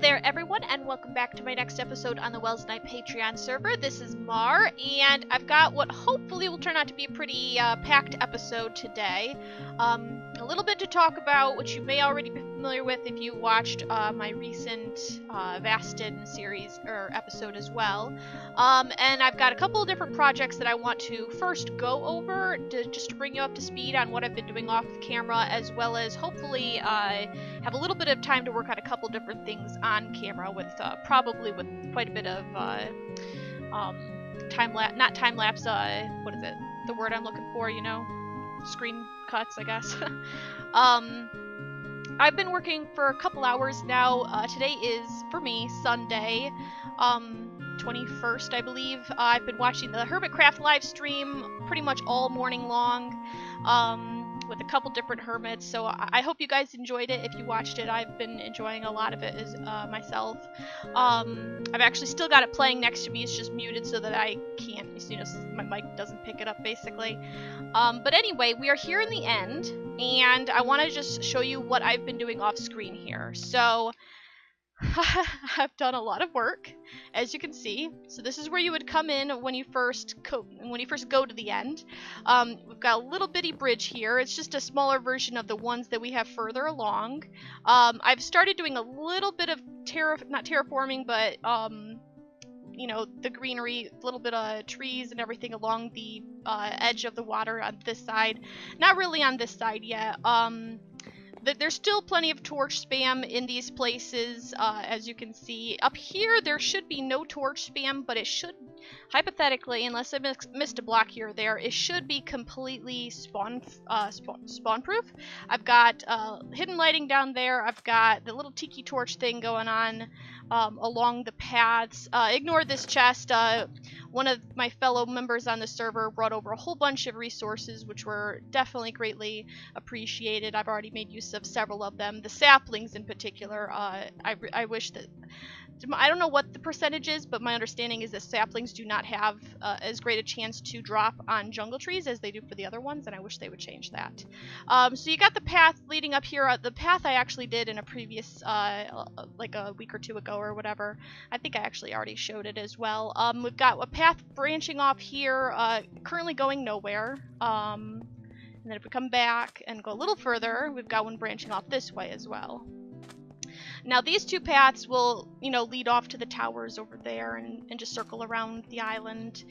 there everyone, and welcome back to my next episode on the Welsknight Patreon server. This is Mar, and I've got what hopefully will turn out to be a pretty packed episode today. A little bit to talk about, which you may already be familiar with if you watched my recent Vastin series, or episode as well. And I've got a couple of different projects that I want to first go over, just to bring you up to speed on what I've been doing off camera, as well as hopefully have a little bit of time to work on a couple different things on camera with probably with quite a bit of not time lapse, what is it? The word I'm looking for, you know? Screen cuts, I guess. I've been working for a couple hours now. Today is, for me, Sunday, 21st, I believe. I've been watching the Hermitcraft live stream pretty much all morning long, with a couple different hermits, so I hope you guys enjoyed it. If you watched it, I've been enjoying a lot of it as myself. I've actually still got it playing next to me. It's just muted so that I can't, you know, my mic doesn't pick it up, basically. But anyway, we are here in the end, and I want to just show you what I've been doing off screen here. So I've done a lot of work, as you can see. So this is where you would come in when you first go to the end. We've got a little bitty bridge here. It's just a smaller version of the ones that we have further along. I've started doing a little bit of not terraforming, but you know, the greenery, a little bit of trees and everything along the edge of the water on this side. Not really on this side yet. There's still plenty of torch spam in these places, as you can see. Up here, there should be no torch spam, but it should, hypothetically, unless I missed a block here or there, it should be completely spawn-proof. I've got hidden lighting down there. I've got the little tiki torch thing going on along the paths. Ignore this chest. One of my fellow members on the server brought over a whole bunch of resources, which were definitely greatly appreciated. I've already made use of several of them. The saplings in particular, I wish that, I don't know what the percentage is, but my understanding is that saplings do not have as great a chance to drop on jungle trees as they do for the other ones, and I wish they would change that. So you got the path leading up here. The path I actually did in a previous, like a week or two ago or whatever. I think I actually already showed it as well. We've got a path branching off here, currently going nowhere. And then if we come back and go a little further, we've got one branching off this way as well. Now these two paths will, you know, lead off to the towers over there and just circle around the island.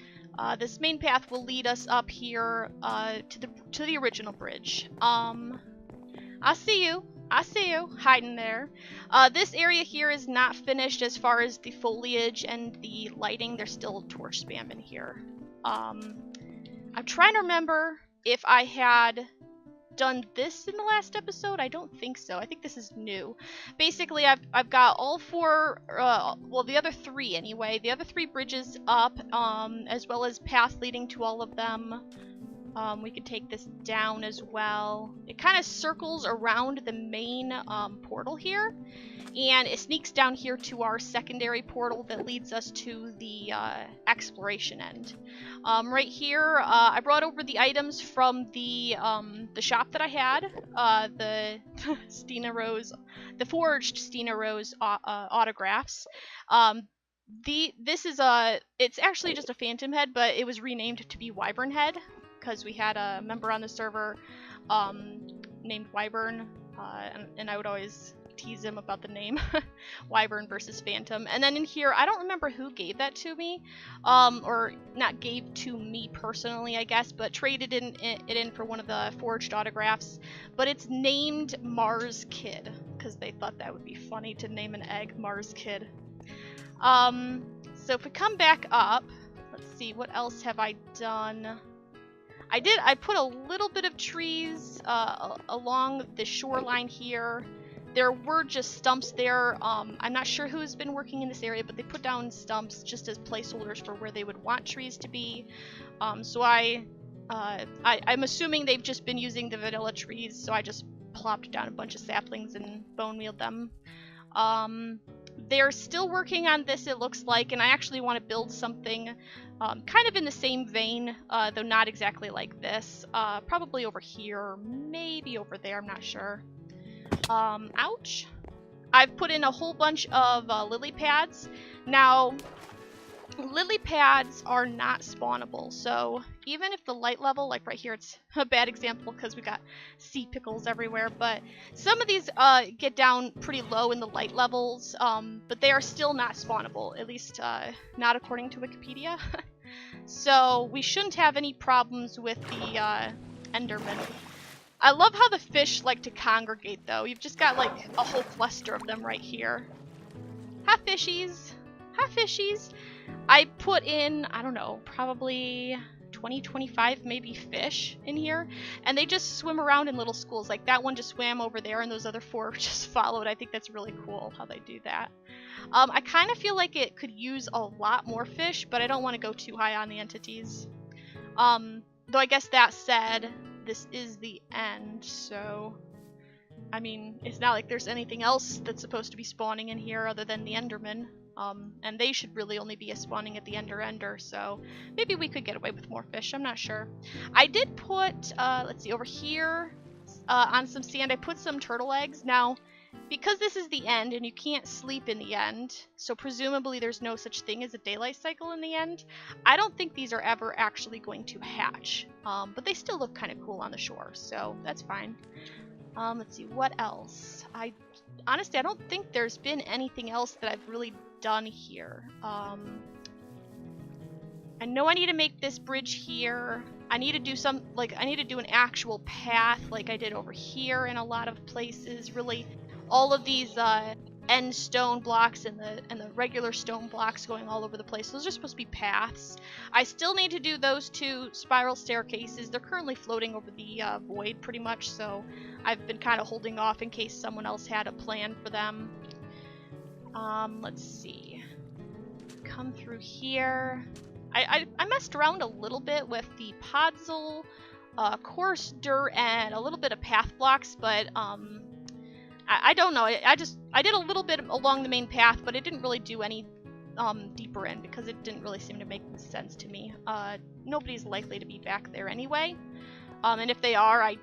This main path will lead us up here to the original bridge. I see you, hiding there. This area here is not finished as far as the foliage and the lighting. There's still torch spam in here. I'm trying to remember if I had done this in the last episode. I don't think so. I think this is new. Basically, I've got all four, well, the other three anyway, the other three bridges up, as well as paths leading to all of them. We could take this down as well. It kind of circles around the main portal here, and it sneaks down here to our secondary portal that leads us to the exploration end. Right here, I brought over the items from the shop that I had, the Stina Rose, the forged Stina Rose autographs. This is it's actually just a phantom head, but it was renamed to be Wyvern head, because we had a member on the server named Wyvern, and I would always tease him about the name Wyvern versus Phantom. And then in here, I don't remember who gave that to me, or not gave to me personally, I guess, but traded it in for one of the forged autographs. But it's named Mars Kid, because they thought that would be funny to name an egg Mars Kid. So if we come back up, let's see, what else have I done? I put a little bit of trees along the shoreline here. There were just stumps there. I'm not sure who's been working in this area, but they put down stumps just as placeholders for where they would want trees to be. So I'm assuming they've just been using the vanilla trees, so I just plopped down a bunch of saplings and bone mealed them. They're still working on this, it looks like, and I actually want to build something kind of in the same vein, though not exactly like this. Probably over here, maybe over there, I'm not sure. Ouch. I've put in a whole bunch of lily pads. Now, lily pads are not spawnable, so even if the light level, like right here, it's a bad example because we got sea pickles everywhere, but some of these get down pretty low in the light levels, but they are still not spawnable, at least not according to Wikipedia. So we shouldn't have any problems with the Enderman. I love how the fish like to congregate, though. You've just got like a whole cluster of them right here. Hi, fishies. Hi, fishies. I put in, I don't know, probably 20, 25 maybe fish in here, and they just swim around in little schools. Like that one just swam over there, and those other 4 just followed. I think that's really cool how they do that. I kind of feel like it could use a lot more fish, but I don't want to go too high on the entities. Though I guess that said, this is the end, so I mean, it's not like there's anything else that's supposed to be spawning in here other than the Enderman. And they should really only be spawning at the Ender, so maybe we could get away with more fish, I'm not sure. I did put, let's see, over here, on some sand, I put some turtle eggs. Now, because this is the end and you can't sleep in the end, so presumably there's no such thing as a daylight cycle in the end, I don't think these are ever actually going to hatch. But they still look kind of cool on the shore, so that's fine. Let's see, what else? Honestly, I don't think there's been anything else that I've really done here. I know I need to make this bridge here. I need to do I need to do an actual path like I did over here in a lot of places. Really, all of these end stone blocks and the regular stone blocks going all over the place. Those are supposed to be paths. I still need to do those 2 spiral staircases. They're currently floating over the void pretty much, so I've been kind of holding off in case someone else had a plan for them. Let's see. Come through here. I messed around a little bit with the podzol, coarse dirt, and a little bit of path blocks, but I don't know. I did a little bit along the main path, but it didn't really do any deeper in because it didn't really seem to make sense to me. Nobody's likely to be back there anyway, and if they are, I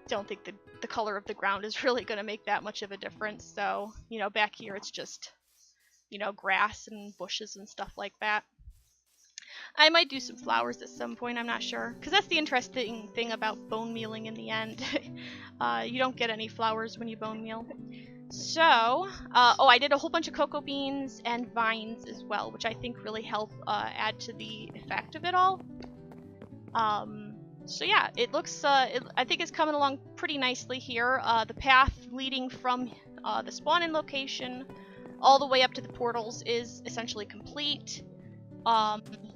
don't think the color of the ground is really going to make that much of a difference. So, you know, back here it's just, you know, grass and bushes and stuff like that. I might do some flowers at some point, I'm not sure. Because that's the interesting thing about bone mealing in the end. You don't get any flowers when you bone meal. So, oh, I did a whole bunch of cocoa beans and vines as well, which I think really help add to the effect of it all. So yeah, it looks, I think it's coming along pretty nicely here. The path leading from the spawn-in location all the way up to the portals is essentially complete.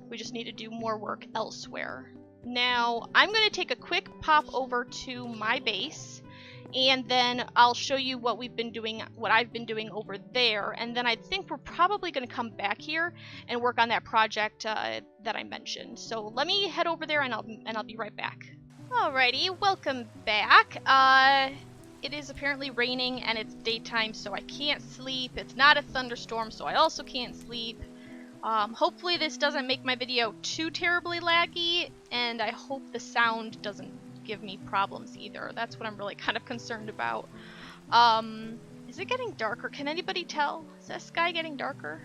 We just need to do more work elsewhere. Now, I'm going to take a quick pop over to my base, and then I'll show you what I've been doing over there, and then I think we're probably going to come back here and work on that project that I mentioned. So let me head over there, and I'll be right back. Alrighty, welcome back. It is apparently raining, and it's daytime, so I can't sleep. It's not a thunderstorm, so I also can't sleep. Hopefully this doesn't make my video too terribly laggy, and I hope the sound doesn't give me problems either. That's what I'm really kind of concerned about. Is it getting darker? Can anybody tell? Is that sky getting darker?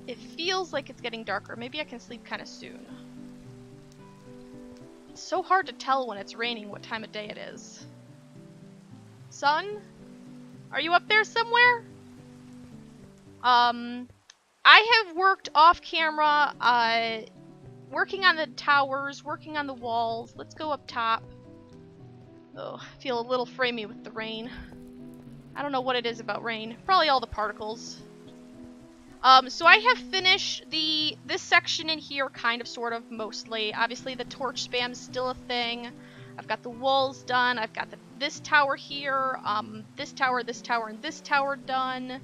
It feels like it's getting darker. Maybe I can sleep kind of soon. It's so hard to tell when it's raining what time of day it is. Sun? Are you up there somewhere? I have worked off camera, working on the towers, working on the walls. Let's go up top. Oh, I feel a little framey with the rain. I don't know what it is about rain. Probably all the particles. So I have finished this section in here, kind of, sort of, mostly. Obviously, the torch spam is still a thing. I've got the walls done. I've got this tower here, this tower, and this tower done.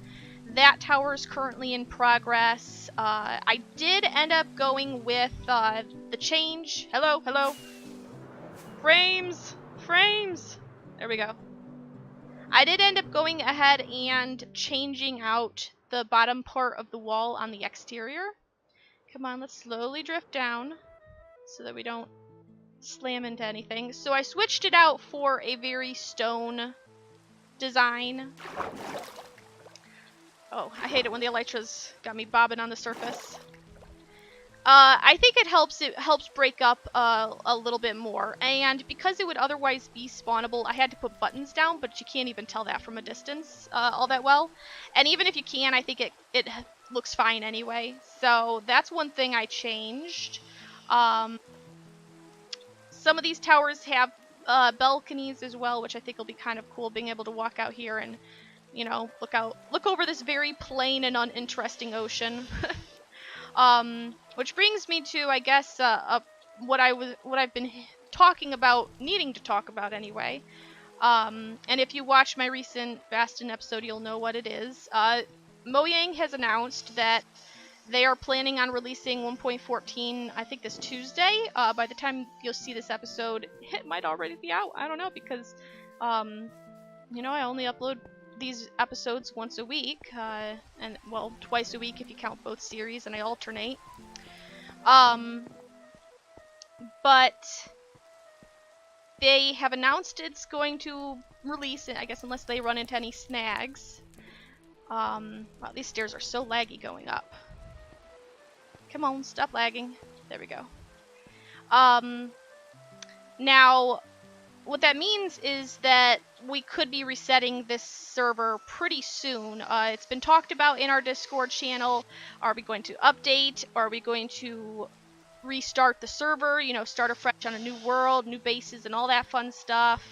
That tower is currently in progress. I did end up going with the change. Hello, hello. Frames! Frames! There we go. I did end up going ahead and changing out the bottom part of the wall on the exterior. Come on, let's slowly drift down so that we don't slam into anything. So I switched it out for a very stone design. Oh, I hate it when the elytras got me bobbing on the surface. I think it helps break up a little bit more, and because it would otherwise be spawnable, I had to put buttons down, but you can't even tell that from a distance all that well. And even if you can, I think it looks fine anyway. So that's one thing I changed. Some of these towers have balconies as well, which I think will be kind of cool, being able to walk out here and, you know, look over this very plain and uninteresting ocean. Which brings me to, I guess, what I've been needing to talk about anyway. And if you watch my recent Bastin episode, you'll know what it is. Mojang has announced that they are planning on releasing 1.14, I think this Tuesday. By the time you'll see this episode, it might already be out. I don't know, because, you know, I only upload these episodes once a week, and well, twice a week if you count both series, and I alternate. But they have announced it's going to release, I guess, unless they run into any snags. Wow, these stairs are so laggy going up. Come on, stop lagging. There we go. Now, what that means is that we could be resetting this server pretty soon. It's been talked about in our Discord channel. Are we going to update? Are we going to restart the server? You know, start afresh on a new world, new bases, and all that fun stuff.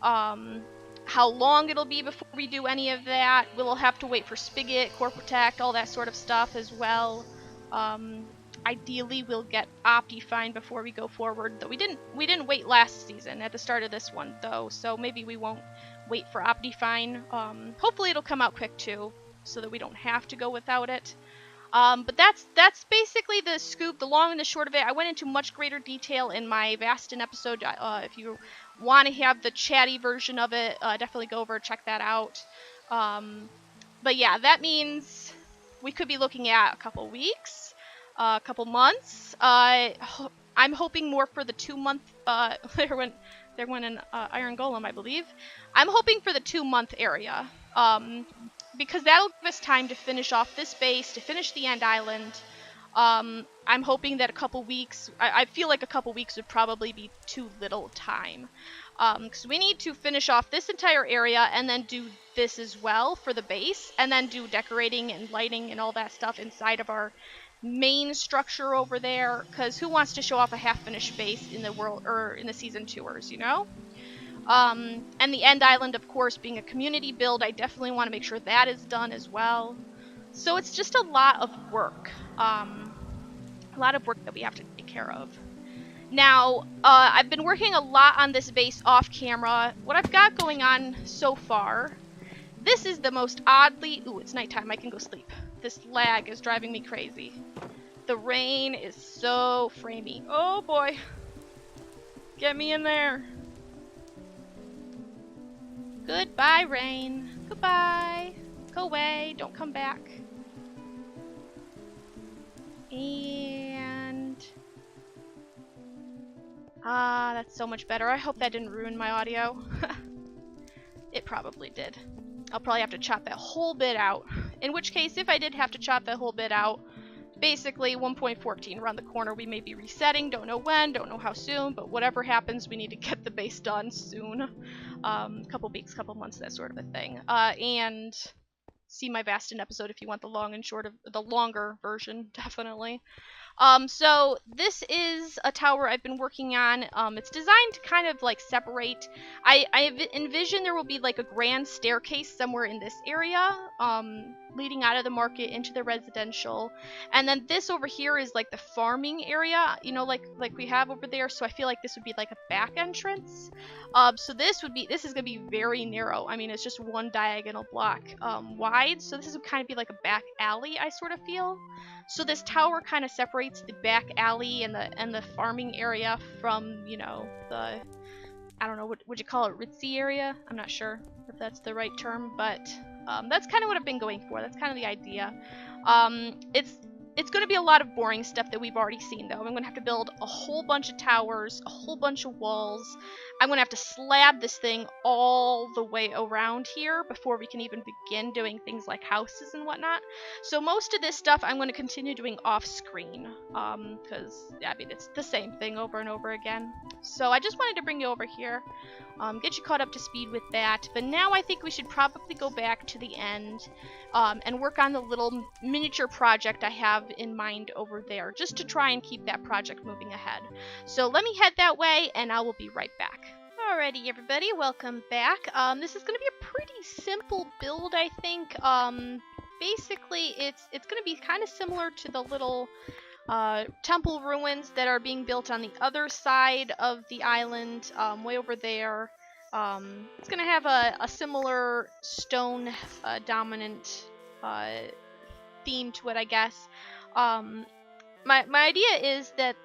How long it'll be before we do any of that? We'll have to wait for Spigot, Core Protect, all that sort of stuff as well. Ideally, we'll get Optifine before we go forward. Though we didn't wait last season at the start of this one, though, so maybe we won't wait for Optifine. Hopefully, it'll come out quick too, so that we don't have to go without it. But that's basically the scoop, the long and the short of it. I went into much greater detail in my Bastin episode. If you want to have the chatty version of it, definitely go over and check that out. But yeah, that means we could be looking at a couple weeks, a couple months. I'm hoping more for the 2-month. There went an Iron Golem, I believe. I'm hoping for the 2-month area. Because that'll give us time to finish off this base, to finish the End Island. I'm hoping that a couple weeks, I feel like a couple weeks would probably be too little time. Because we need to finish off this entire area and then do this as well for the base, and then do decorating and lighting and all that stuff inside of our main structure over there. Because who wants to show off a half-finished base in the world, or in the season tours, you know? And the End Island, of course, being a community build, I definitely want to make sure that is done as well. So it's just a lot of work. A lot of work that we have to take care of. Now, I've been working a lot on this base off camera. What I've got going on so far, this is the most oddly... Ooh, it's nighttime, I can go sleep. This lag is driving me crazy. The rain is so framey. Oh boy. Get me in there. Goodbye, rain. Goodbye. Go away. Don't come back. And... that's so much better. I hope that didn't ruin my audio. It probably did. I'll probably have to chop that whole bit out. In which case, if I did have to chop that whole bit out, basically 1.14 around the corner, we may be resetting. Don't know when, don't know how soon, but whatever happens, we need to get the base done soon. Couple weeks, couple months, that sort of a thing. And see my Bastin episode if you want the long and short of the longer version, definitely. So this is a tower I've been working on. It's designed to kind of like separate. I envision there will be like a grand staircase somewhere in this area, leading out of the market into the residential. And then this over here is like the farming area, you know, like we have over there. So I feel like this would be like a back entrance. So this is gonna be very narrow. I mean, it's just one diagonal block wide. So this would kind of be like a back alley, I sort of feel. So this tower kind of separates the back alley and the farming area from, you know, the, I don't know, what would you call it, ritzy area? I'm not sure if that's the right term, but that's kind of what I've been going for. That's kind of the idea. it's going to be a lot of boring stuff that we've already seen, though. I'm going to have to build a whole bunch of towers, a whole bunch of walls. I'm going to have to slab this thing all the way around here before we can even begin doing things like houses and whatnot. So most of this stuff I'm going to continue doing off-screen, because, I mean, it's the same thing over and over again. So I just wanted to bring you over here, get you caught up to speed with that. But now I think we should probably go back to the end and work on the little miniature project I have in mind over there, just to try and keep that project moving ahead. So let me head that way, and I will be right back. Alrighty, everybody, welcome back. This is going to be a pretty simple build, I think. Basically, it's going to be kind of similar to the little temple ruins that are being built on the other side of the island, way over there. It's going to have a similar stone dominant theme to it, I guess. My idea is that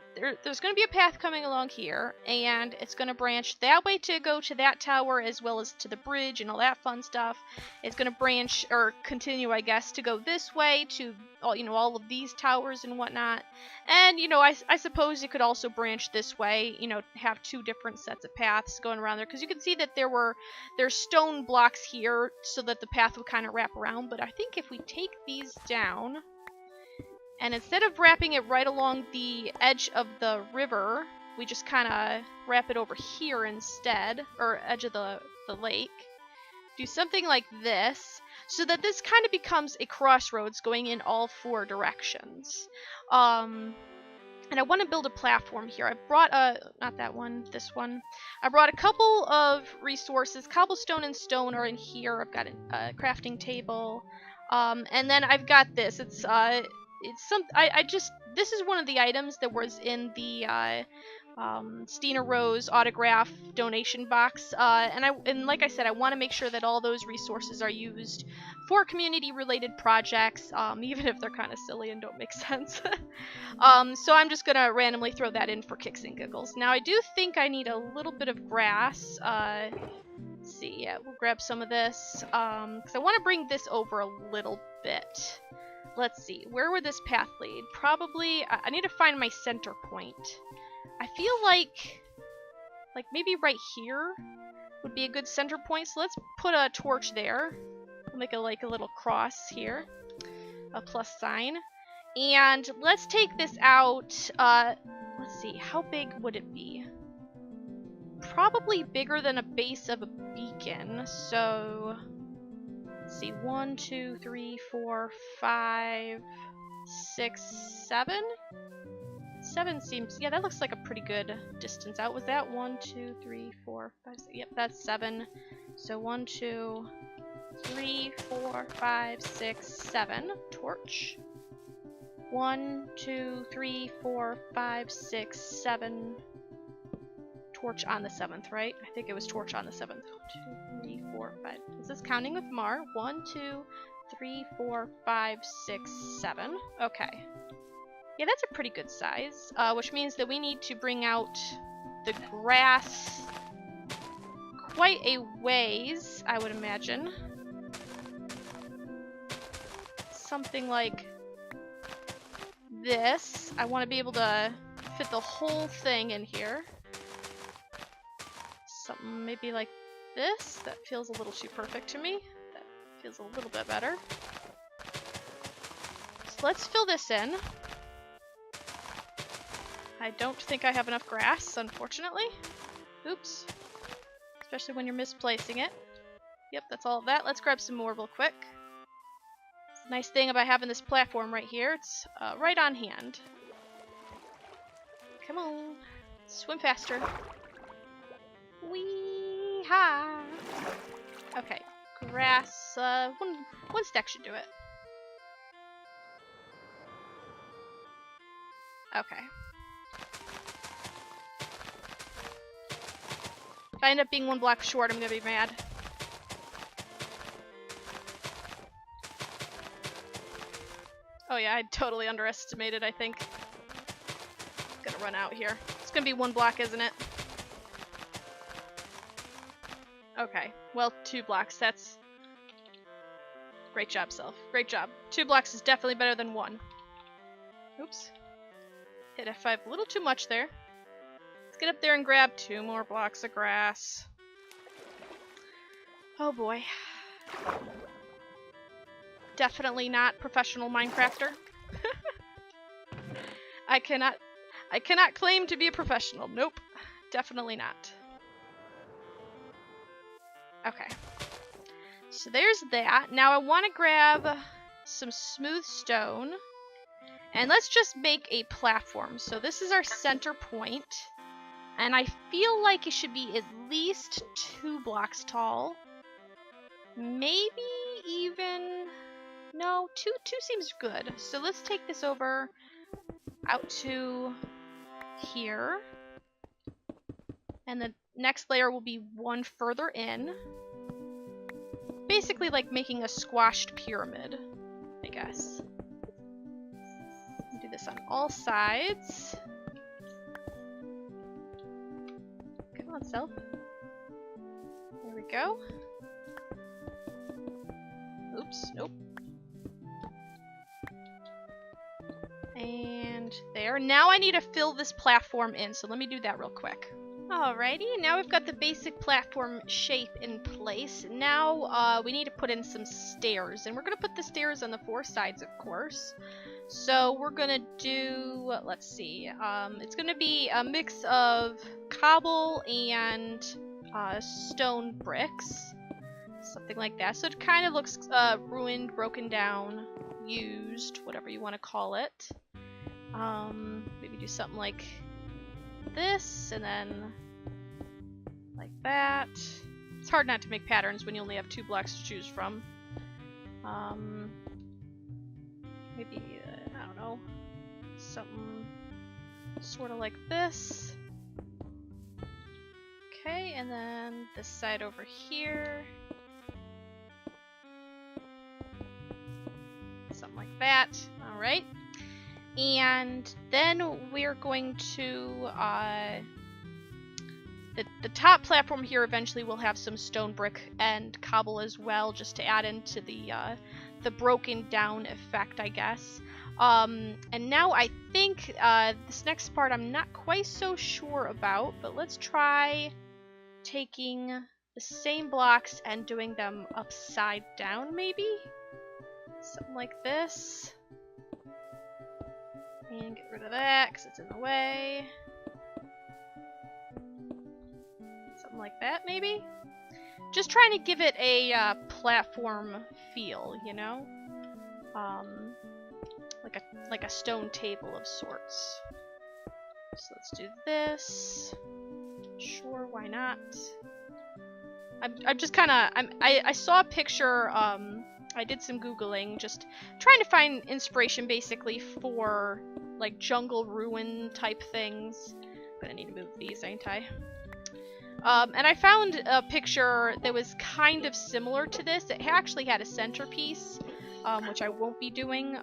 there's going to be a path coming along here, and it's going to branch that way to go to that tower as well as to the bridge and all that fun stuff. It's going to branch, or continue, I guess, to go this way to all of these towers and whatnot. And, I suppose you could also branch this way, have two different sets of paths going around there, because you can see that there's stone blocks here so that the path would kind of wrap around. But I think if we take these down, and instead of wrapping it right along the edge of the river, we just kind of wrap it over here instead, or edge of the lake. Do something like this, so that this kind of becomes a crossroads going in all four directions. And I want to build a platform here. I brought not that one, this one. I brought a couple of resources. Cobblestone and stone are in here. I've got a crafting table. And then I've got this. This is one of the items that was in the Stina Rose autograph donation box, and like I said, I want to make sure that all those resources are used for community-related projects, even if they're kind of silly and don't make sense. So I'm just gonna randomly throw that in for kicks and giggles. Now I do think I need a little bit of grass. Let's see, yeah, we'll grab some of this, because I want to bring this over a little bit. Let's see, where would this path lead? Probably, I need to find my center point. I feel like maybe right here would be a good center point, so let's put a torch there. We'll make a little cross here, a plus sign. And let's take this out, let's see, how big would it be? Probably bigger than a base of a beacon, so let's see, 1, 2, 3, 4, 5, 6, 7? 7 seems, yeah, that looks like a pretty good distance out. Was that 1, 2, 3, 4, 5, 6? Yep, that's 7. So 1, 2, 3, 4, 5, 6, 7. Torch. 1, 2, 3, 4, 5, 6, 7. Torch on the 7th, right? I think it was torch on the 7th. 1, 2, 3, 4, 5. Is this counting with Mar? 1, 2, 3, 4, 5, 6, 7. Okay. Yeah, that's a pretty good size, which means that we need to bring out the grass quite a ways, I would imagine. Something like this. I want to be able to fit the whole thing in here. Something maybe like this. That feels a little too perfect to me. That feels a little bit better. So let's fill this in. I don't think I have enough grass, unfortunately. Oops. Especially when you're misplacing it. Yep, that's all of that. Let's grab some more real quick. It's a nice thing about having this platform right here. It's right on hand. Come on. Swim faster. Wee-ha! Okay. Grass. One stack should do it. Okay. If I end up being one block short, I'm gonna be mad. Oh yeah, I totally underestimated, I think. Gonna run out here. It's gonna be one block, isn't it? Okay, well, 2 blocks, that's... Great job, Self. Great job. 2 blocks is definitely better than 1. Oops. Hit F5 a little too much there. Let's get up there and grab 2 more blocks of grass. Oh boy. Definitely not professional Minecrafter. I cannot claim to be a professional. Nope. Definitely not. Okay. So there's that. Now I want to grab some smooth stone. And let's just make a platform. So this is our center point. And I feel like it should be at least 2 blocks tall. Maybe even... No, 2 seems good. So let's take this over out to here. And the next layer will be 1 further in. Basically like making a squashed pyramid, I guess. Do this on all sides. Come on, self. There we go. Oops, nope. And there. Now I need to fill this platform in, so let me do that real quick. Alrighty, now we've got the basic platform shape in place. Now we need to put in some stairs, and we're going to put the stairs on the 4 sides, of course. So we're going to do, let's see, it's going to be a mix of cobble and stone bricks, something like that. So it kind of looks ruined, broken down, used, whatever you want to call it. Maybe do something like this, and then like that. It's hard not to make patterns when you only have 2 blocks to choose from. Maybe, I don't know, something sort of like this. Okay, and then this side over here. Something like that. Alright. And then we're going to, the top platform here eventually will have some stone brick and cobble as well, just to add into the broken down effect, I guess. And now I think this next part I'm not quite so sure about, but let's try taking the same blocks and doing them upside down, maybe? Something like this. And get rid of that, because it's in the way. Something like that, maybe? Just trying to give it a platform feel, you know? Like a stone table of sorts. So let's do this. Sure, why not? I'm just kind of... I saw a picture... I did some Googling, just trying to find inspiration basically for like jungle ruin type things. I'm gonna need to move these, ain't I? And I found a picture that was kind of similar to this. It actually had a centerpiece, which I won't be doing.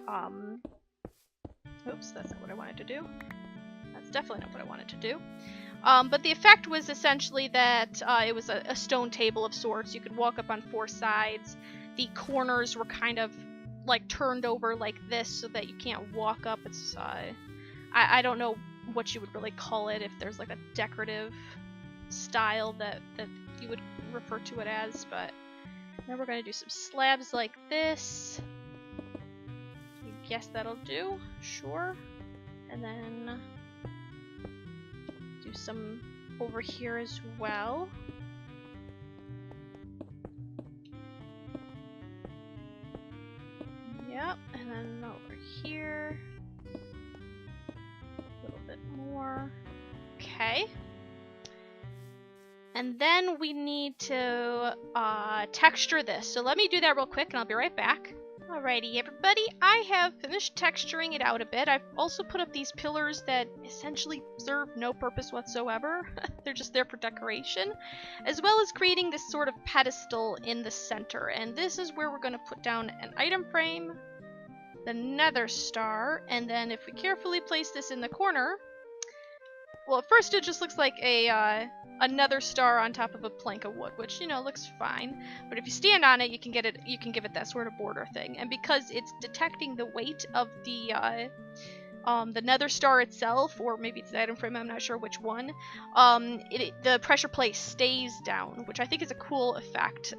Oops, that's not what I wanted to do. That's definitely not what I wanted to do. But the effect was essentially that it was a stone table of sorts. You could walk up on 4 sides. The corners were kind of like turned over like this so that you can't walk up. It's I don't know what you would really call it, if there's like a decorative style that you would refer to it as, but then we're going to do some slabs like this. I guess that'll do, sure. And then do some over here as well. Yep, and then over here, a little bit more. Okay. And then we need to texture this. So let me do that real quick and I'll be right back. Alrighty, everybody, I have finished texturing it out a bit. I've also put up these pillars that essentially serve no purpose whatsoever. They're just there for decoration, as well as creating this sort of pedestal in the center. And this is where we're going to put down an item frame, the nether star, and then if we carefully place this in the corner, well, at first it just looks like another star on top of a plank of wood, which, you know, looks fine. But if you stand on it, you can give it that sort of border thing. And because it's detecting the weight of the the nether star itself, or maybe it's the item frame, I'm not sure which one, the pressure plate stays down, which I think is a cool effect.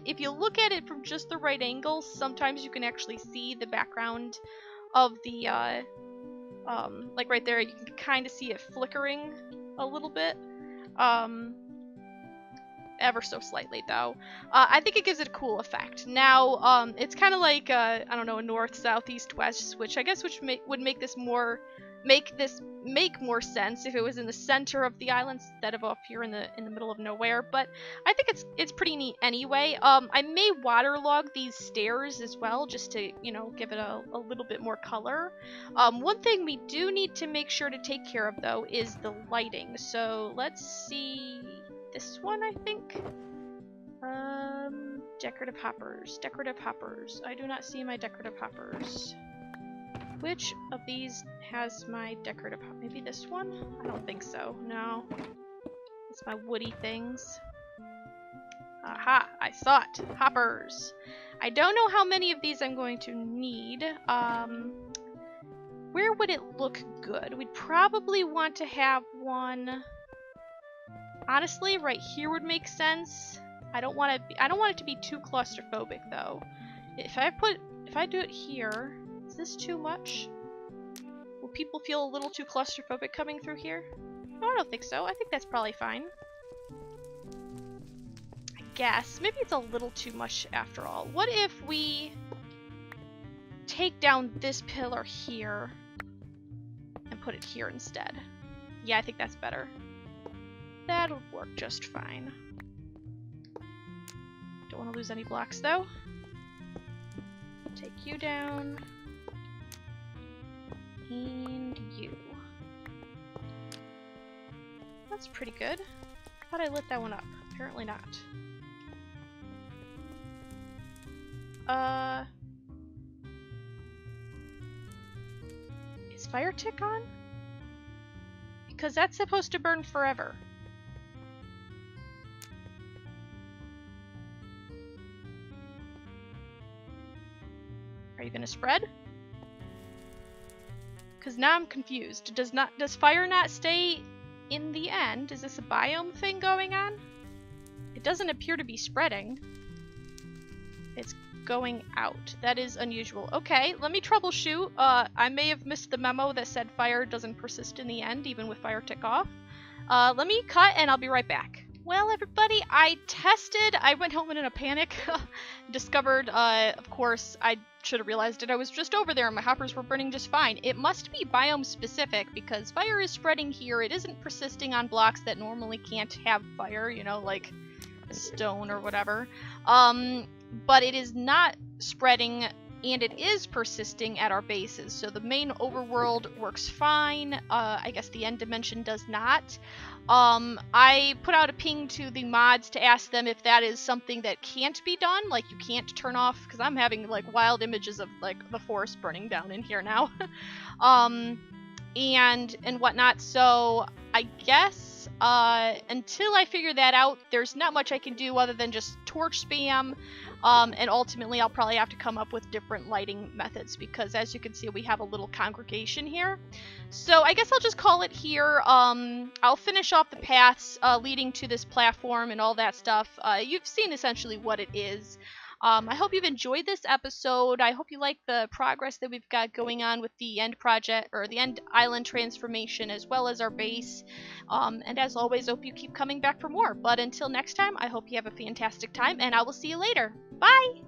If you look at it from just the right angle, sometimes you can actually see the background of the, like right there, you can kind of see it flickering a little bit. Ever so slightly though. I think it gives it a cool effect. Now, it's kind of like I don't know, a north, south, east, west, which I guess would make this make more sense if it was in the center of the island instead of up here in the middle of nowhere. But I think it's pretty neat anyway. I may waterlog these stairs as well, just to, you know, give it a little bit more color. One thing we do need to make sure to take care of though is the lighting. So let's see. This one, I think. Decorative hoppers. Decorative hoppers. I do not see my decorative hoppers. Which of these has my decorative hopper? Maybe this one? I don't think so. No. It's my woody things. Aha! I saw it! Hoppers! I don't know how many of these I'm going to need. Where would it look good? We'd probably want to have one... Honestly, right here would make sense. I don't want it to be too claustrophobic though. If I do it here, is this too much? Will people feel a little too claustrophobic coming through here? No, I don't think so. I think that's probably fine. I guess. Maybe it's a little too much after all. What if we take down this pillar here and put it here instead? Yeah, I think that's better. That'll work just fine. Don't want to lose any blocks though. Take you down. And you. That's pretty good. Thought I lit that one up. Apparently not. Is fire tick on? Because that's supposed to burn forever. Are you gonna spread? Because now I'm confused. Does fire not stay in the end? Is this a biome thing going on? It doesn't appear to be spreading. It's going out. That is unusual. Okay, let me troubleshoot. I may have missed the memo that said fire doesn't persist in the end, even with fire tick off. Let me cut and I'll be right back. Well, everybody, I went home in a panic, discovered, of course, I should have realized it, I was just over there and my hoppers were burning just fine. It must be biome specific, because fire is spreading here, it isn't persisting on blocks that normally can't have fire, you know, like stone or whatever. But it is not spreading, and it is persisting at our bases, so the main overworld works fine. I guess the end dimension does not. I put out a ping to the mods to ask them if that is something that can't be done, like you can't turn off, because I'm having like wild images of like the forest burning down in here now. And whatnot, so I guess until I figure that out, there's not much I can do other than just torch spam, and ultimately I'll probably have to come up with different lighting methods, because as you can see we have a little congregation here. So I guess I'll just call it here. I'll finish off the paths leading to this platform and all that stuff. You've seen essentially what it is. I hope you've enjoyed this episode. I hope you like the progress that we've got going on with the end project, or the end island transformation, as well as our base. And as always, hope you keep coming back for more. But until next time, I hope you have a fantastic time, and I will see you later. Bye!